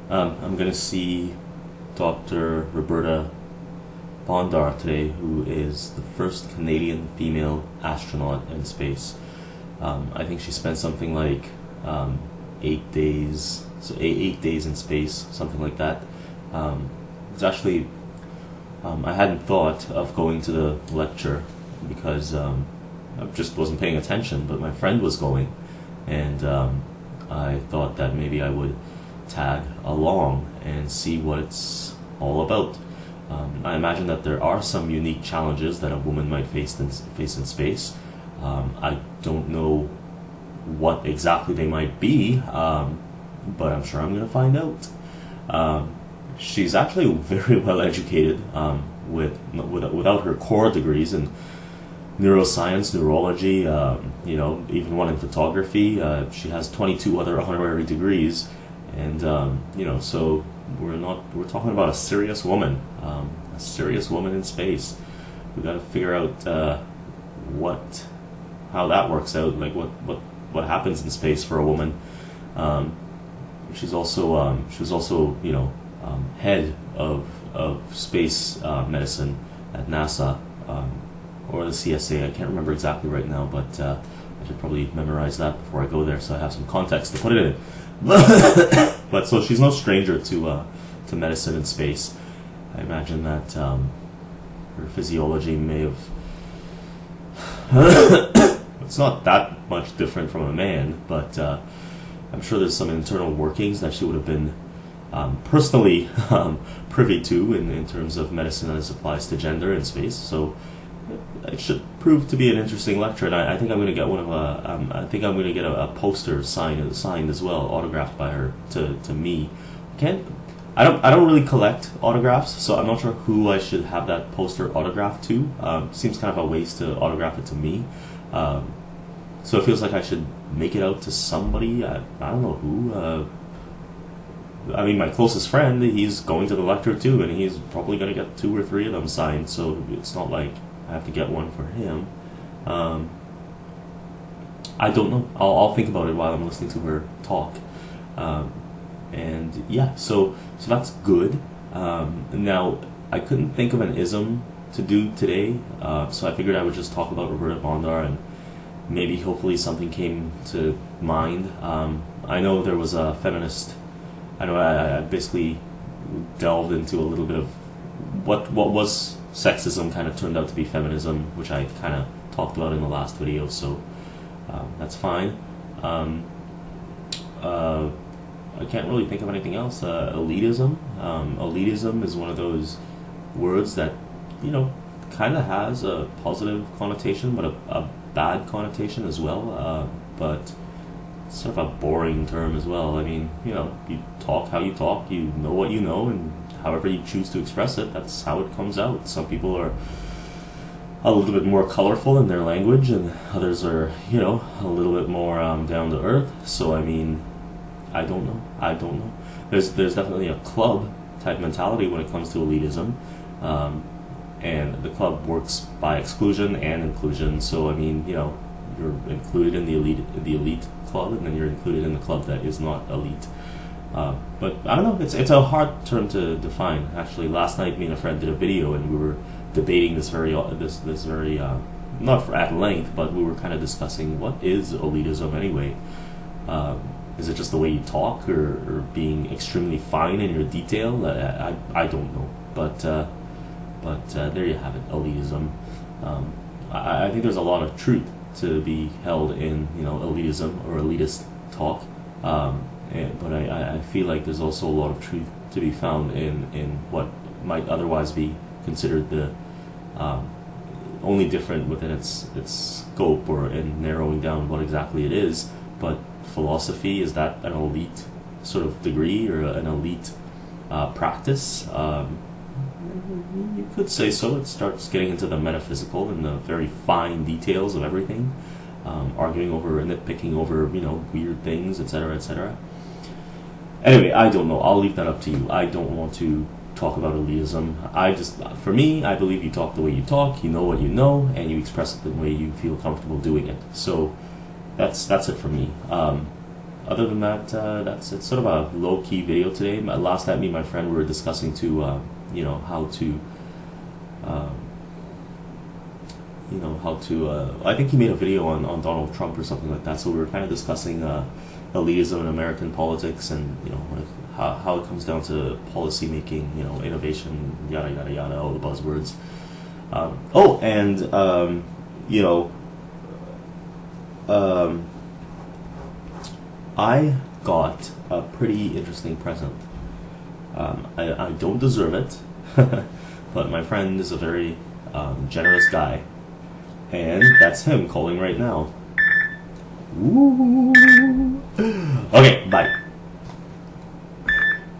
I'm going to see Dr. Roberta Bondar today, who is the first Canadian female astronaut in space. I think she spent something like 8 days, so 8 days in space, something like that. It's actually, I hadn't thought of going to the lecture because I just wasn't paying attention, but my friend was going, and I thought that maybe I would tag along and see what it's all about. I imagine that there are some unique challenges that a woman might face in space. I don't know what exactly they might be, but I'm sure I'm going to find out. She's actually very well educated, without her core degrees in neuroscience, neurology, even one in photography. She has 22 other honorary degrees, and so we're talking about a serious woman in space. We got to figure out how that works out, like what happens in space for a woman. She was also head of space medicine at NASA, or the CSA. I can't remember exactly right now, but I should probably memorize that before I go there, so I have some context to put it in. But so she's no stranger to medicine and space. I imagine that her physiology may have it's not that much different from a man, but I'm sure there's some internal workings that she would have been personally privy to in terms of medicine as applies to gender in space. So it should prove to be an interesting lecture, and I think I'm going to get a poster signed as well, autographed by her to me. I don't really collect autographs, so I'm not sure who I should have that poster autographed to. Seems kind of a waste to autograph it to me. So it feels like I should make it out to somebody. I don't know who. I mean, my closest friend, he's going to the lecture too, and he's probably going to get 2 or 3 of them signed, so it's not like I have to get one for him. I don't know. I'll think about it while I'm listening to her talk. And yeah, so that's good. Now, I couldn't think of an ism to do today, so I figured I would just talk about Roberta Bondar, and maybe hopefully something came to mind. I know there was a feminist. I know I basically delved into a little bit of what was sexism kind of turned out to be feminism, which I kind of talked about in the last video, so that's fine. I can't really think of anything else. Elitism. Elitism is one of those words that, kind of has a positive connotation, but a bad connotation as well. But it's sort of a boring term as well. I mean, you talk how you talk, you know what you know, and however you choose to express it, that's how it comes out. Some people are a little bit more colorful in their language, and others are, a little bit more down to earth. So, I mean, I don't know. There's definitely a club type mentality when it comes to elitism, and the club works by exclusion and inclusion. So I mean, you're included in the elite club, and then you're included in the club that is not elite. But I don't know. It's a hard term to define. Actually, last night me and a friend did a video, and we were debating this very not at length, but we were kind of discussing what is elitism anyway. Is it just the way you talk, or being extremely fine in your detail? I don't know, but there you have it, elitism. I think there's a lot of truth to be held in elitism or elitist talk, but I feel like there's also a lot of truth to be found in what might otherwise be considered the only different within its scope, or in narrowing down what exactly it is. But philosophy, is that an elite sort of degree, or an elite practice? You could say so. It starts getting into the metaphysical and the very fine details of everything, arguing over, nitpicking over, weird things, etc., etc. Anyway, I don't know. I'll leave that up to you. I don't want to talk about elitism. For me, I believe you talk the way you talk, you know what you know, and you express it the way you feel comfortable doing it. So that's it for me. other than that, it's sort of a low key video today. Last night, me and my friend were discussing how to. How to. I think he made a video on Donald Trump or something like that. So we were kind of discussing elitism in American politics, and how it comes down to policy making, innovation, yada yada yada, all the buzzwords. I got a pretty interesting present. I don't deserve it, but my friend is a very generous guy. And that's him calling right now. Ooh. Okay, bye.